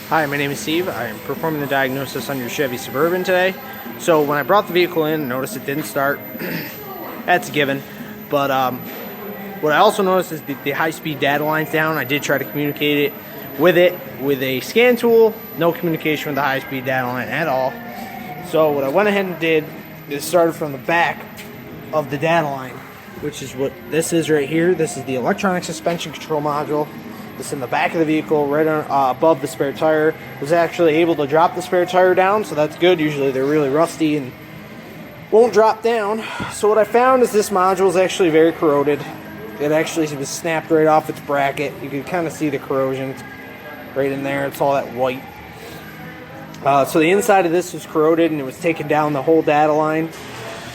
Hi, my name is Steve. I am performing the diagnosis on your Chevy Suburban today. So when I brought the vehicle in, I noticed it didn't start. That's a given. But what I also noticed is the high-speed data line's down. I did try to communicate with a scan tool. No communication with the high-speed data line at all. So what I went ahead and did is started from the back of the data line, which is what this is right here. This is the electronic suspension control module. This in the back of the vehicle, right on, above the spare tire. Was actually able to drop the spare tire down, so that's good. Usually they're really rusty and won't drop down. So what I found is this module is actually very corroded. It actually was snapped right off its bracket. You can kind of see the corrosion. It's right in there. It's all that white. So the inside of this was corroded and it was taking down the whole data line.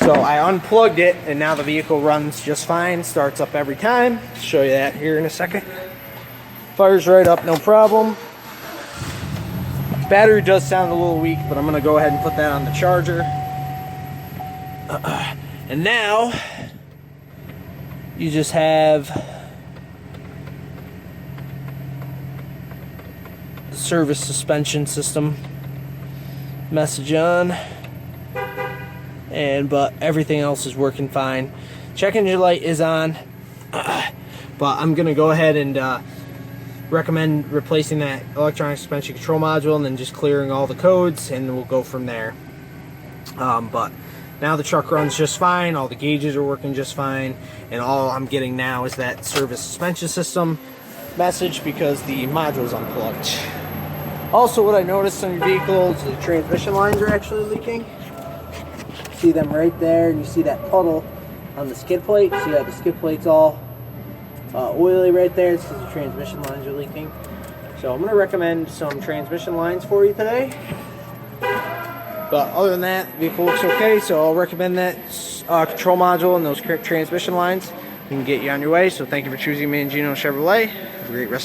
So I unplugged it and now the vehicle runs just fine. Starts up every time. I'll show you that here in a second. Fires right up, no problem. Battery does sound a little weak, but I'm going to go ahead and put that on the charger. And now, you just have the service suspension system message on. But everything else is working fine. Check engine light is on. But I'm going to go ahead and recommend replacing that electronic suspension control module and then just clearing all the codes, and we'll go from there. But now the truck runs just fine, all the gauges are working just fine, and all I'm getting now is that service suspension system message because the module is unplugged. Also, what I noticed on your vehicle is the transmission lines are actually leaking. See them right there, and you see that puddle on the skid plate. See how the skid plate's all oily right there. This is the transmission lines are leaking. So I'm going to recommend some transmission lines for you today. But other than that, the vehicle looks okay, so I'll recommend that control module and those transmission lines. We can get you on your way. So thank you for choosing Mangino Chevrolet. Have a great rest.